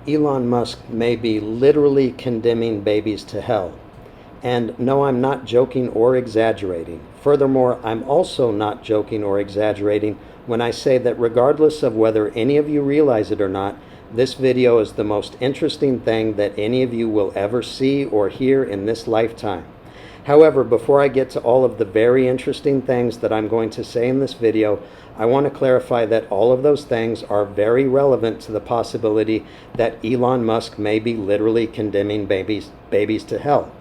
Elon Musk may be literally condemning babies to hell. And no, I'm not joking or exaggerating. Furthermore, I'm also not joking or exaggerating when I say that regardless of whether any of you realize it or not, this video is the most interesting thing that any of you will ever see or hear in this lifetime. However, before I get to all of the very interesting things that I'm going to say in this video, I want to clarify that all of those things are very relevant to the possibility that Elon Musk may be literally condemning babies to hell.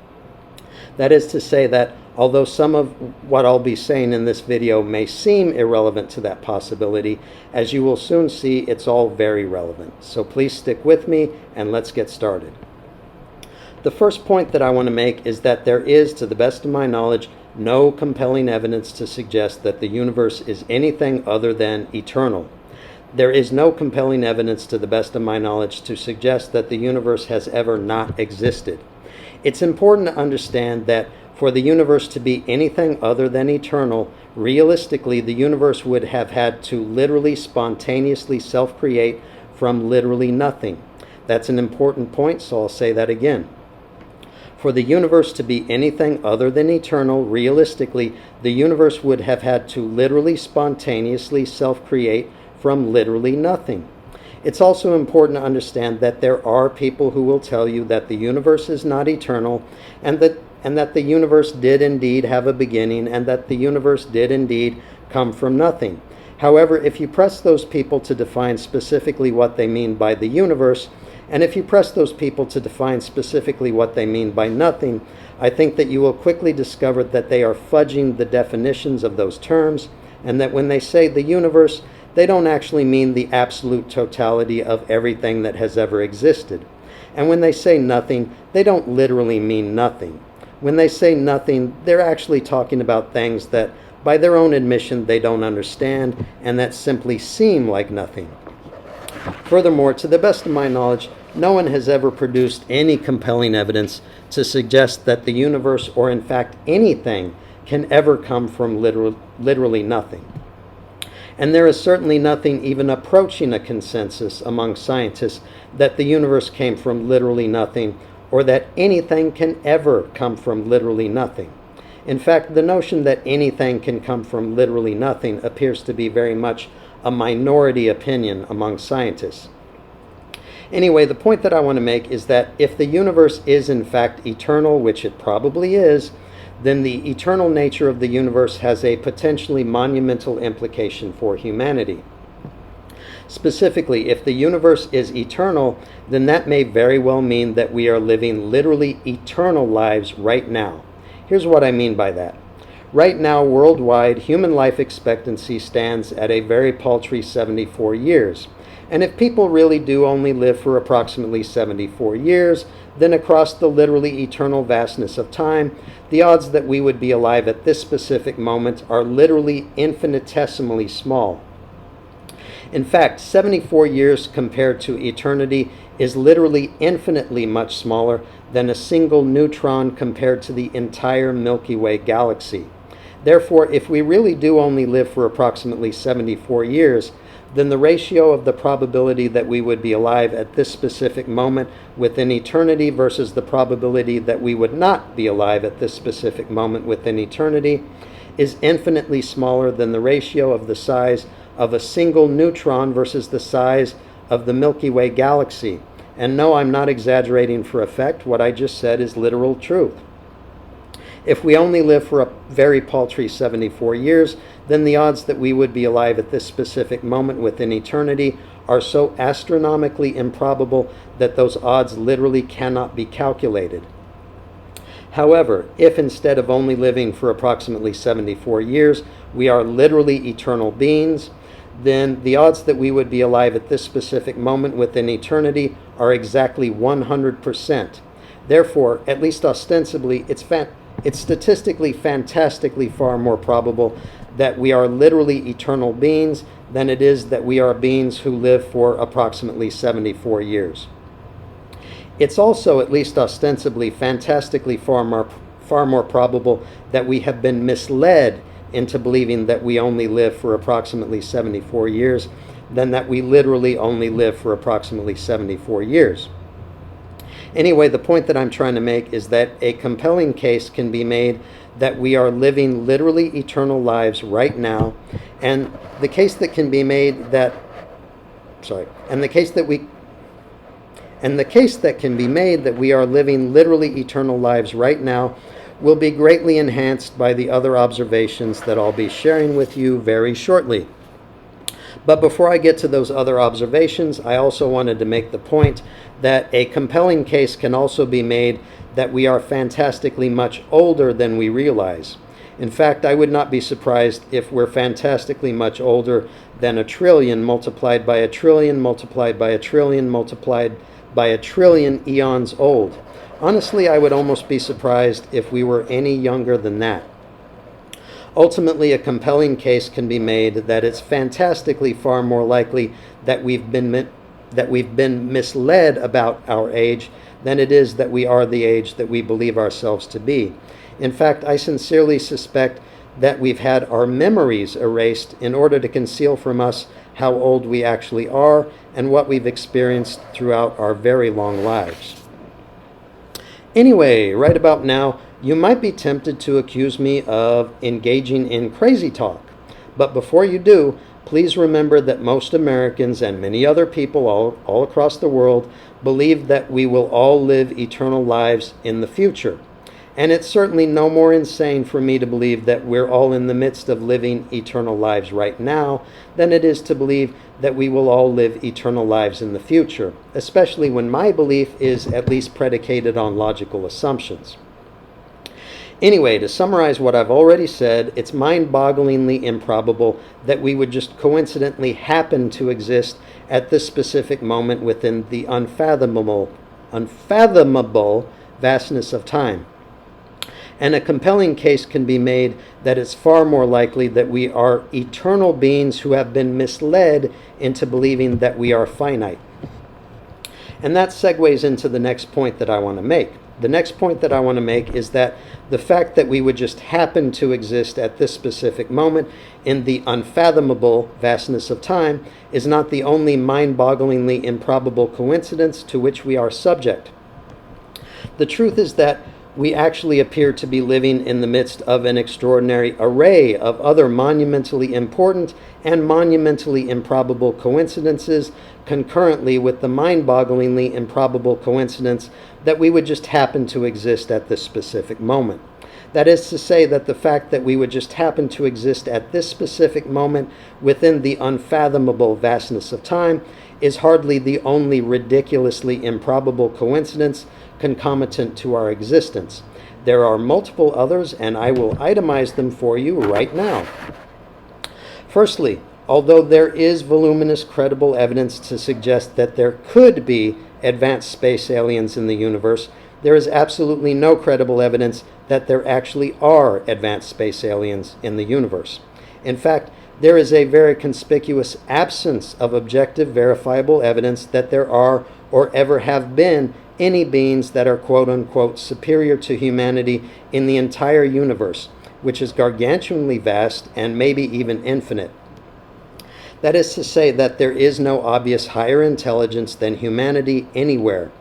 That is to say that although some of what I'll be saying in this video may seem irrelevant to that possibility, as you will soon see, it's all very relevant. So please stick with me and let's get started. The first point that I want to make is that there is, to the best of my knowledge, no compelling evidence to suggest that the universe is anything other than eternal. There is no compelling evidence, to the best of my knowledge, to suggest that the universe has ever not existed. It's important to understand that for the universe to be anything other than eternal, realistically, the universe would have had to literally spontaneously self-create from literally nothing. That's an important point, so I'll say that again. For the universe to be anything other than eternal, realistically, the universe would have had to literally spontaneously self-create from literally nothing. It's also important to understand that there are people who will tell you that the universe is not eternal and that the universe did indeed have a beginning and that the universe did indeed come from nothing. However, if you press those people to define specifically what they mean by the universe, and if you press those people to define specifically what they mean by nothing, I think that you will quickly discover that they are fudging the definitions of those terms, and that when they say the universe, they don't actually mean the absolute totality of everything that has ever existed. And when they say nothing, they don't literally mean nothing. When they say nothing, they're actually talking about things that, by their own admission, they don't understand, and that simply seem like nothing. Furthermore, to the best of my knowledge, no one has ever produced any compelling evidence to suggest that the universe, or in fact anything, can ever come from literally nothing. And there is certainly nothing even approaching a consensus among scientists that the universe came from literally nothing, or that anything can ever come from literally nothing. In fact, the notion that anything can come from literally nothing appears to be very much a minority opinion among scientists. Anyway, the point that I want to make is that if the universe is in fact eternal, which it probably is, then the eternal nature of the universe has a potentially monumental implication for humanity. Specifically, if the universe is eternal, then that may very well mean that we are living literally eternal lives right now. Here's what I mean by that. Right now, worldwide, human life expectancy stands at a very paltry 74 years. And if people really do only live for approximately 74 years, then across the literally eternal vastness of time, the odds that we would be alive at this specific moment are literally infinitesimally small. In fact, 74 years compared to eternity is literally infinitely much smaller than a single neutron compared to the entire Milky Way galaxy. Therefore, if we really do only live for approximately 74 years, then the ratio of the probability that we would be alive at this specific moment within eternity versus the probability that we would not be alive at this specific moment within eternity is infinitely smaller than the ratio of the size of a single neutron versus the size of the Milky Way galaxy. And no, I'm not exaggerating for effect. What I just said is literal truth. If we only live for a very paltry 74 years, then the odds that we would be alive at this specific moment within eternity are so astronomically improbable that those odds literally cannot be calculated. However, if instead of only living for approximately 74 years, we are literally eternal beings, then the odds that we would be alive at this specific moment within eternity are exactly 100%. Therefore, at least ostensibly, it's statistically fantastically far more probable that we are literally eternal beings than it is that we are beings who live for approximately 74 years. It's also, at least ostensibly, fantastically far more probable that we have been misled into believing that we only live for approximately 74 years than that we literally only live for approximately 74 years. Anyway, the point that I'm trying to make is that a compelling case can be made that we are living literally eternal lives right now, and the case that can be made that, and the case that can be made that we are living literally eternal lives right now will be greatly enhanced by the other observations that I'll be sharing with you very shortly. But before I get to those other observations, I also wanted to make the point that a compelling case can also be made that we are fantastically much older than we realize. In fact, I would not be surprised if we're fantastically much older than a trillion multiplied by a trillion multiplied by a trillion multiplied by a trillion eons old. Honestly, I would almost be surprised if we were any younger than that. Ultimately, a compelling case can be made that it's fantastically far more likely that we've been misled about our age than it is that we are the age that we believe ourselves to be. In fact, I sincerely suspect that we've had our memories erased in order to conceal from us how old we actually are and what we've experienced throughout our very long lives. Anyway, right about now, you might be tempted to accuse me of engaging in crazy talk. But before you do, please remember that most Americans and many other people all across the world believe that we will all live eternal lives in the future. And it's certainly no more insane for me to believe that we're all in the midst of living eternal lives right now than it is to believe that we will all live eternal lives in the future, especially when my belief is at least predicated on logical assumptions. Anyway, to summarize what I've already said, it's mind-bogglingly improbable that we would just coincidentally happen to exist at this specific moment within the unfathomable vastness of time. And a compelling case can be made that it's far more likely that we are eternal beings who have been misled into believing that we are finite. And that segues into the next point that I want to make. The next point that I want to make is that the fact that we would just happen to exist at this specific moment in the unfathomable vastness of time is not the only mind-bogglingly improbable coincidence to which we are subject. The truth is that we actually appear to be living in the midst of an extraordinary array of other monumentally important and monumentally improbable coincidences concurrently with the mind-bogglingly improbable coincidence that we would just happen to exist at this specific moment. That is to say that the fact that we would just happen to exist at this specific moment within the unfathomable vastness of time is hardly the only ridiculously improbable coincidence concomitant to our existence. There are multiple others, and I will itemize them for you right now. Firstly, although there is voluminous credible evidence to suggest that there could be advanced space aliens in the universe, there is absolutely no credible evidence that there actually are advanced space aliens in the universe. In fact, there is a very conspicuous absence of objective, verifiable evidence that there are or ever have been any beings that are quote-unquote superior to humanity in the entire universe, which is gargantuanly vast and maybe even infinite. That is to say that there is no obvious higher intelligence than humanity anywhere.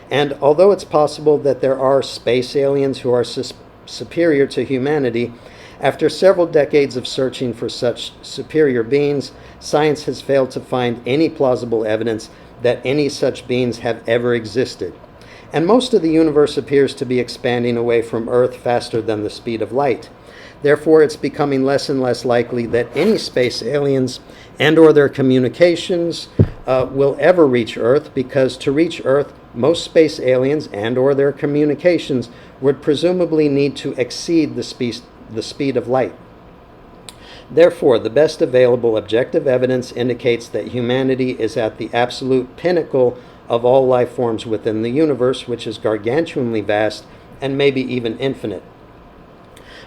And although it's possible that there are space aliens who are superior to humanity, after several decades of searching for such superior beings, science has failed to find any plausible evidence that any such beings have ever existed. And most of the universe appears to be expanding away from Earth faster than the speed of light. Therefore, it's becoming less and less likely that any space aliens and or their communications will ever reach Earth, because to reach Earth, most space aliens and or their communications would presumably need to exceed the speed of light. Therefore, the best available objective evidence indicates that humanity is at the absolute pinnacle of all life forms within the universe, which is gargantuanly vast and maybe even infinite.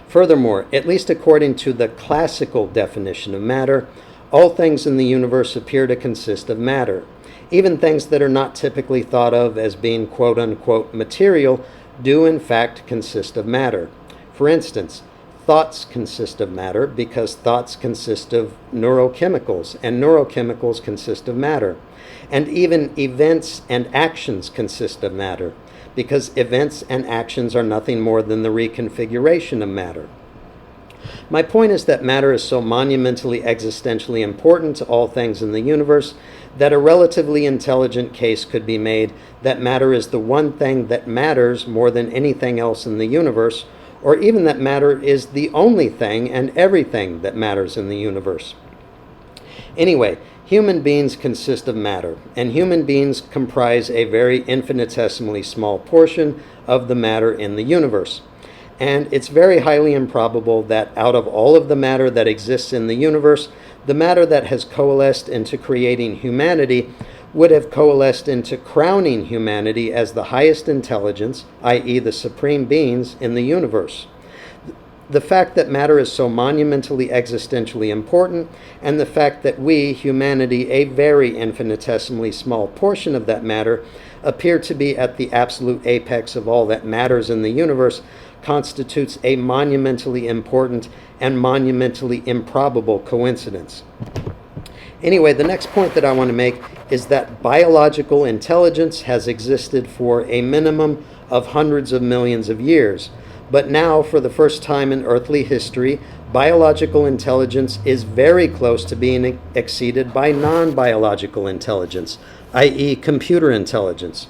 Furthermore, at least according to the classical definition of matter, all things in the universe appear to consist of matter. Even things that are not typically thought of as being quote-unquote material do in fact consist of matter. For instance, thoughts consist of matter because thoughts consist of neurochemicals, and neurochemicals consist of matter. And even events and actions consist of matter because events and actions are nothing more than the reconfiguration of matter. My point is that matter is so monumentally existentially important to all things in the universe that a relatively intelligent case could be made that matter is the one thing that matters more than anything else in the universe, or even that matter is the only thing and everything that matters in the universe. Anyway, human beings consist of matter, and human beings comprise a very infinitesimally small portion of the matter in the universe. And it's very highly improbable that out of all of the matter that exists in the universe, the matter that has coalesced into creating humanity would have coalesced into crowning humanity as the highest intelligence, i.e. the supreme beings in the universe. The fact that matter is so monumentally existentially important, and the fact that we, humanity, a very infinitesimally small portion of that matter, appear to be at the absolute apex of all that matters in the universe, constitutes a monumentally important and monumentally improbable coincidence. Anyway, the next point that I want to make is that biological intelligence has existed for a minimum of hundreds of millions of years. But now, for the first time in earthly history, biological intelligence is very close to being exceeded by non-biological intelligence, i.e. computer intelligence.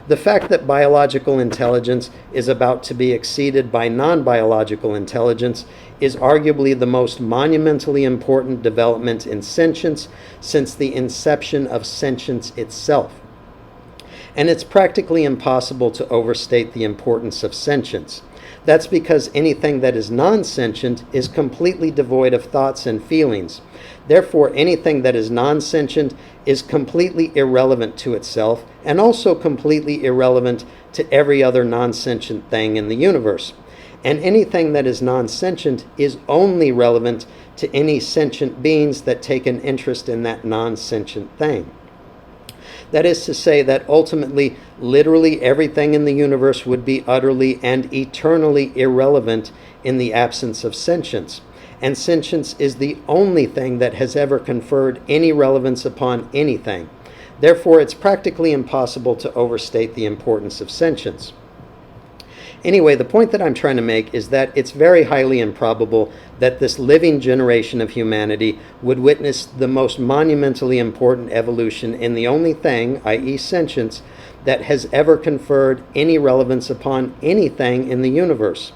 The fact that biological intelligence is about to be exceeded by non-biological intelligence is arguably the most monumentally important development in sentience since the inception of sentience itself. And it's practically impossible to overstate the importance of sentience. That's because anything that is non-sentient is completely devoid of thoughts and feelings. Therefore, anything that is non-sentient is completely irrelevant to itself and also completely irrelevant to every other non-sentient thing in the universe. And anything that is non-sentient is only relevant to any sentient beings that take an interest in that non-sentient thing. That is to say that ultimately, literally everything in the universe would be utterly and eternally irrelevant in the absence of sentience. And sentience is the only thing that has ever conferred any relevance upon anything. Therefore, it's practically impossible to overstate the importance of sentience. Anyway, the point that I'm trying to make is that it's very highly improbable that this living generation of humanity would witness the most monumentally important evolution in the only thing, i.e. sentience, that has ever conferred any relevance upon anything in the universe.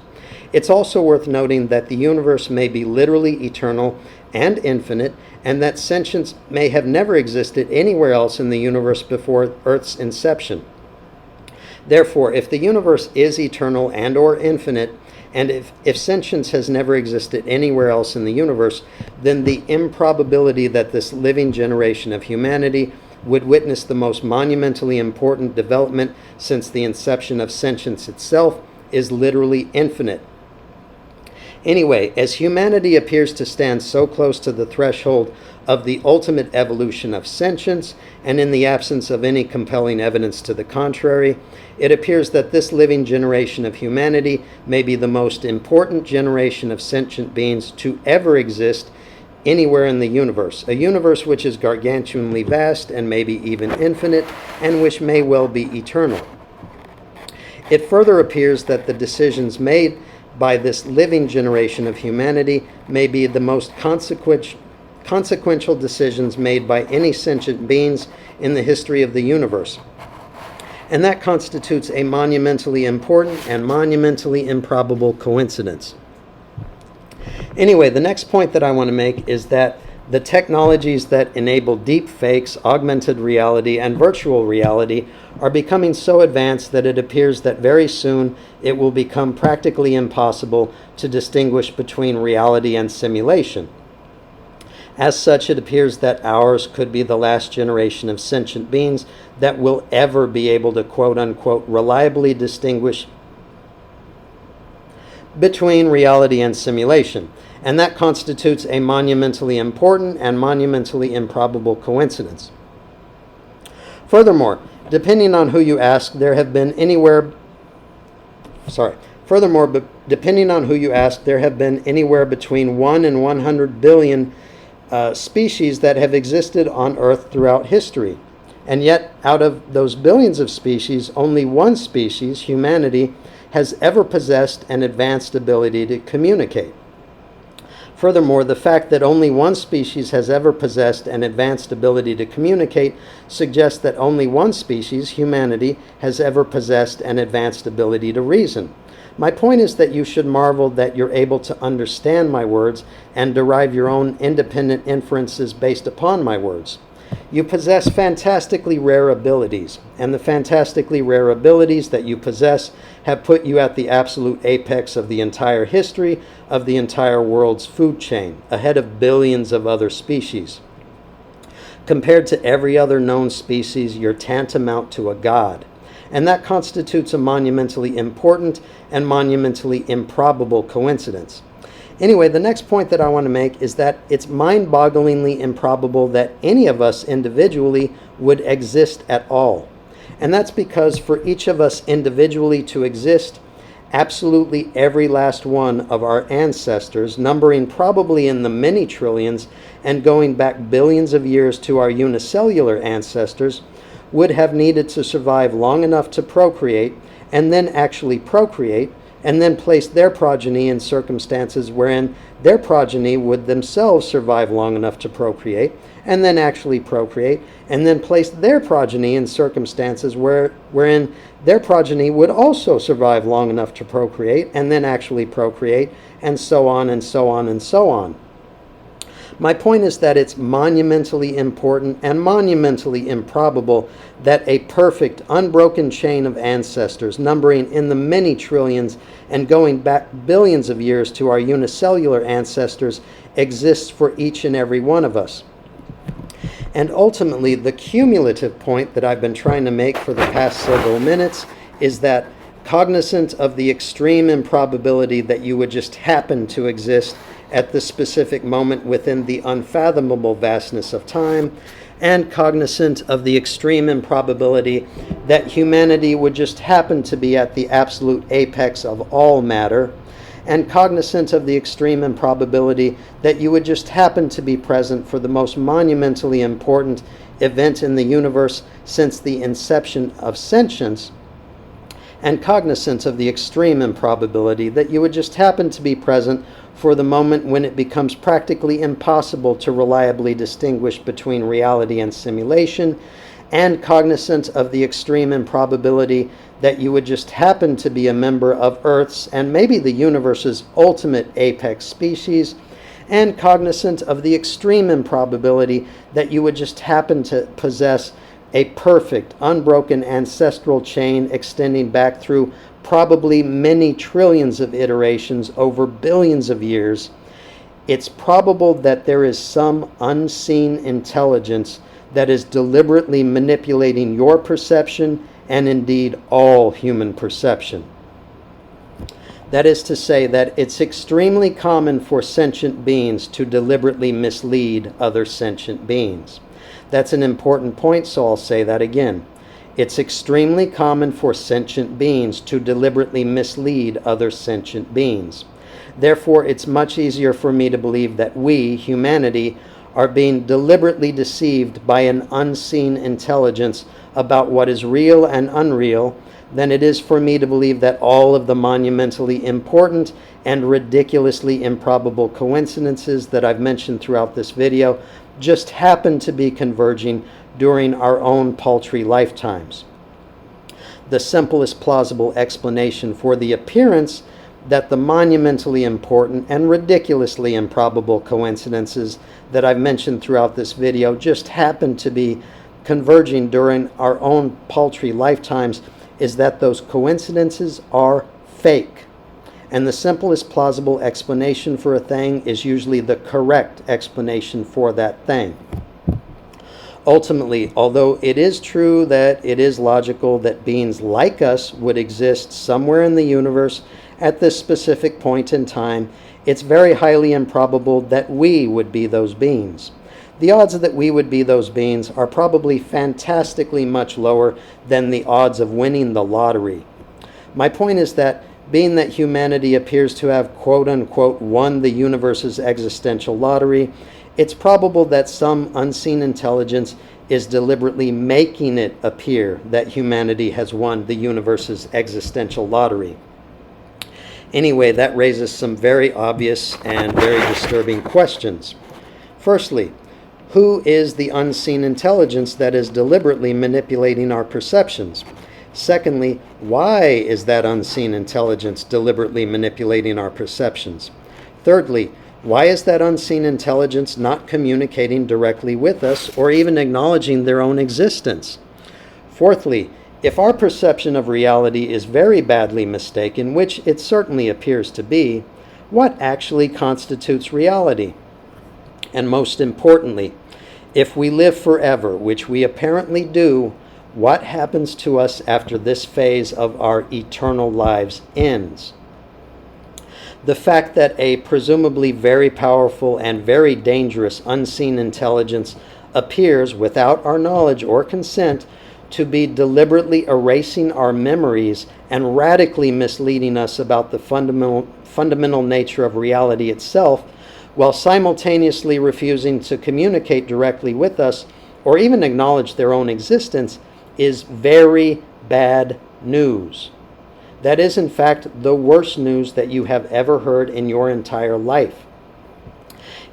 It's also worth noting that the universe may be literally eternal and infinite, and that sentience may have never existed anywhere else in the universe before Earth's inception. Therefore, if the universe is eternal and or infinite, and if sentience has never existed anywhere else in the universe, then the improbability that this living generation of humanity would witness the most monumentally important development since the inception of sentience itself is literally infinite. Anyway, as humanity appears to stand so close to the threshold of the ultimate evolution of sentience, and in the absence of any compelling evidence to the contrary, it appears that this living generation of humanity may be the most important generation of sentient beings to ever exist anywhere in the universe, a universe which is gargantuanly vast and maybe even infinite, and which may well be eternal. It further appears that the decisions made by this living generation of humanity may be the most consequential decisions made by any sentient beings in the history of the universe. And that constitutes a monumentally important and monumentally improbable coincidence. Anyway, the next point that I want to make is that the technologies that enable deep fakes, augmented reality, and virtual reality are becoming so advanced that it appears that very soon it will become practically impossible to distinguish between reality and simulation. As such, it appears that ours could be the last generation of sentient beings that will ever be able to quote-unquote reliably distinguish between reality and simulation. And that constitutes a monumentally important and monumentally improbable coincidence. Furthermore, depending on who you ask, there have been Furthermore, depending on who you ask, there have been anywhere between 1 and 100 billion species that have existed on Earth throughout history. And yet, out of those billions of species, only one species, humanity, has ever possessed an advanced ability to communicate. Furthermore, the fact that only one species has ever possessed an advanced ability to communicate suggests that only one species, humanity, has ever possessed an advanced ability to reason. My point is that you should marvel that you're able to understand my words and derive your own independent inferences based upon my words. You possess fantastically rare abilities, and the fantastically rare abilities that you possess have put you at the absolute apex of the entire history of the entire world's food chain, ahead of billions of other species. Compared to every other known species, you're tantamount to a god, and that constitutes a monumentally important and monumentally improbable coincidence. Anyway, the next point that I want to make is that it's mind-bogglingly improbable that any of us individually would exist at all. And that's because for each of us individually to exist, absolutely every last one of our ancestors, numbering probably in the many trillions and going back billions of years to our unicellular ancestors, would have needed to survive long enough to procreate and then actually procreate, and then place their progeny in circumstances wherein their progeny would themselves survive long enough to procreate, and then actually procreate, and then place their progeny in circumstances wherein their progeny would also survive long enough to procreate, and then actually procreate, and so on and so on and so on. My point is that it's monumentally important and monumentally improbable that a perfect, unbroken chain of ancestors, numbering in the many trillions and going back billions of years to our unicellular ancestors, exists for each and every one of us. And ultimately, the cumulative point that I've been trying to make for the past several minutes is that, cognizant of the extreme improbability that you would just happen to exist at this specific moment within the unfathomable vastness of time, and cognizant of the extreme improbability that humanity would just happen to be at the absolute apex of all matter, and cognizant of the extreme improbability that you would just happen to be present for the most monumentally important event in the universe since the inception of sentience, and cognizant of the extreme improbability that you would just happen to be present for the moment when it becomes practically impossible to reliably distinguish between reality and simulation, and cognizant of the extreme improbability that you would just happen to be a member of Earth's and maybe the universe's ultimate apex species, and cognizant of the extreme improbability that you would just happen to possess a perfect, unbroken ancestral chain extending back through probably many trillions of iterations over billions of years. It's probable that there is some unseen intelligence that is deliberately manipulating your perception and indeed all human perception. That is to say that it's extremely common for sentient beings to deliberately mislead other sentient beings. That's an important point, so I'll say that again. It's extremely common for sentient beings to deliberately mislead other sentient beings. Therefore, it's much easier for me to believe that we, humanity, are being deliberately deceived by an unseen intelligence about what is real and unreal than it is for me to believe that all of the monumentally important and ridiculously improbable coincidences that I've mentioned throughout this video just happen to be converging during our own paltry lifetimes. The simplest plausible explanation for the appearance that the monumentally important and ridiculously improbable coincidences that I've mentioned throughout this video just happen to be converging during our own paltry lifetimes is that those coincidences are fake. And the simplest plausible explanation for a thing is usually the correct explanation for that thing. Ultimately, although it is true that it is logical that beings like us would exist somewhere in the universe at this specific point in time, it's very highly improbable that we would be those beings. The odds that we would be those beings are probably fantastically much lower than the odds of winning the lottery. My point is that being that humanity appears to have quote-unquote won the universe's existential lottery, it's probable that some unseen intelligence is deliberately making it appear that humanity has won the universe's existential lottery. Anyway, that raises some very obvious and very disturbing questions. Firstly, who is the unseen intelligence that is deliberately manipulating our perceptions? Secondly, why is that unseen intelligence deliberately manipulating our perceptions? Thirdly, why is that unseen intelligence not communicating directly with us or even acknowledging their own existence? Fourthly, if our perception of reality is very badly mistaken, which it certainly appears to be, what actually constitutes reality? And most importantly, if we live forever, which we apparently do, what happens to us after this phase of our eternal lives ends? The fact that a presumably very powerful and very dangerous unseen intelligence appears without our knowledge or consent to be deliberately erasing our memories and radically misleading us about the fundamental nature of reality itself, while simultaneously refusing to communicate directly with us or even acknowledge their own existence, is very bad news. That is, in fact, the worst news that you have ever heard in your entire life.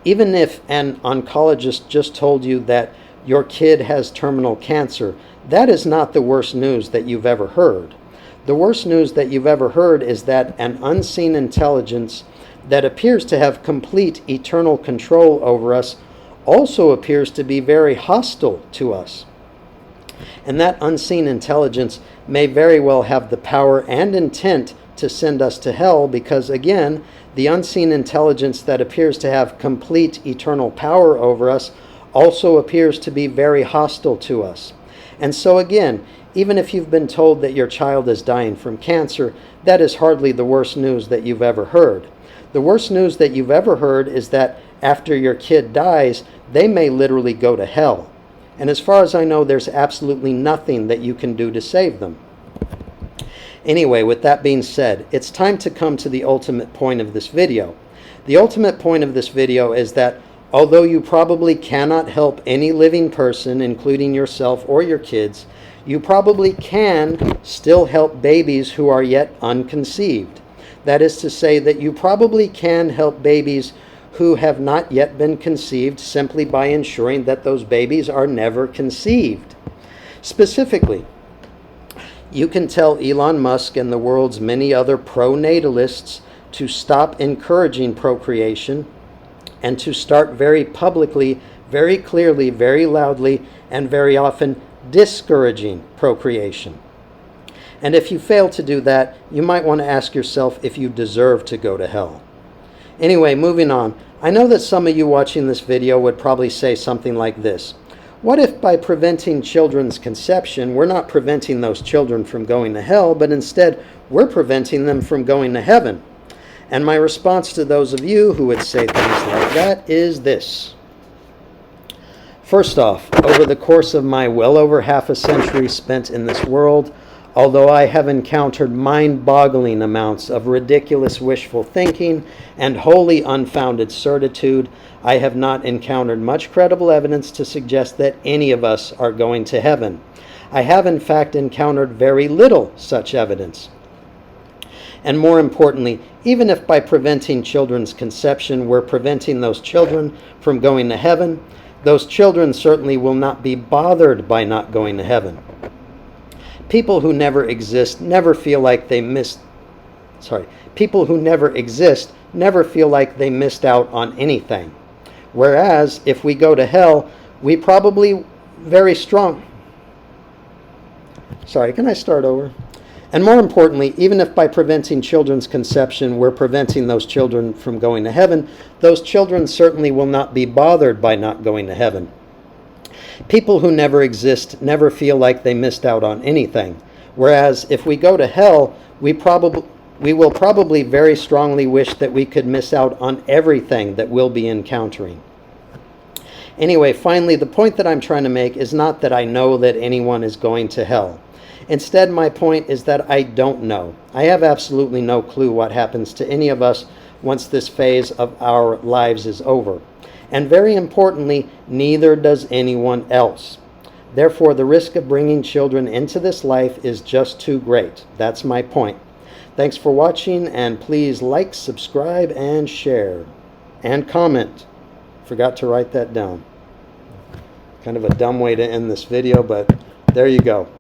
Even if an oncologist just told you that your kid has terminal cancer, that is not the worst news that you've ever heard. The worst news that you've ever heard is that an unseen intelligence that appears to have complete eternal control over us also appears to be very hostile to us. And that unseen intelligence may very well have the power and intent to send us to hell because, again, the unseen intelligence that appears to have complete eternal power over us also appears to be very hostile to us. And so again, even if you've been told that your child is dying from cancer, that is hardly the worst news that you've ever heard. The worst news that you've ever heard is that after your kid dies, they may literally go to hell. And as far as I know, there's absolutely nothing that you can do to save them. Anyway, with that being said, it's time to come to the ultimate point of this video. The ultimate point of this video is that although you probably cannot help any living person, including yourself or your kids, you probably can still help babies who are yet unconceived. That is to say that you probably can help babies who have not yet been conceived simply by ensuring that those babies are never conceived. Specifically, you can tell Elon Musk and the world's many other pro-natalists to stop encouraging procreation and to start very publicly, very clearly, very loudly, and very often discouraging procreation. And if you fail to do that, you might want to ask yourself if you deserve to go to hell. Anyway, moving on. I know that some of you watching this video would probably say something like this. What if by preventing children's conception, we're not preventing those children from going to hell, but instead we're preventing them from going to heaven? And my response to those of you who would say things like that is this. First off, over the course of my well over half a century spent in this world, although I have encountered mind-boggling amounts of ridiculous wishful thinking and wholly unfounded certitude, I have not encountered much credible evidence to suggest that any of us are going to heaven. I have in fact encountered very little such evidence. And more importantly, even if by preventing children's conception we're preventing those children from going to heaven, those children certainly will not be bothered by not going to heaven. People who never exist never feel like they missed out on anything. Whereas if we go to hell, we probably very strong. Can I start over? And more importantly, even if by preventing children's conception we're preventing those children from going to heaven, those children certainly will not be bothered by not going to heaven. People who never exist never feel like they missed out on anything. Whereas if we go to hell, we will probably very strongly wish that we could miss out on everything that we'll be encountering. Anyway, finally, the point that I'm trying to make is not that I know that anyone is going to hell. Instead, my point is that I don't know. I have absolutely no clue what happens to any of us once this phase of our lives is over. And very importantly, neither does anyone else. Therefore, the risk of bringing children into this life is just too great. That's my point. Thanks for watching, and please like, subscribe, and share. And comment. Forgot to write that down. Kind of a dumb way to end this video, but there you go.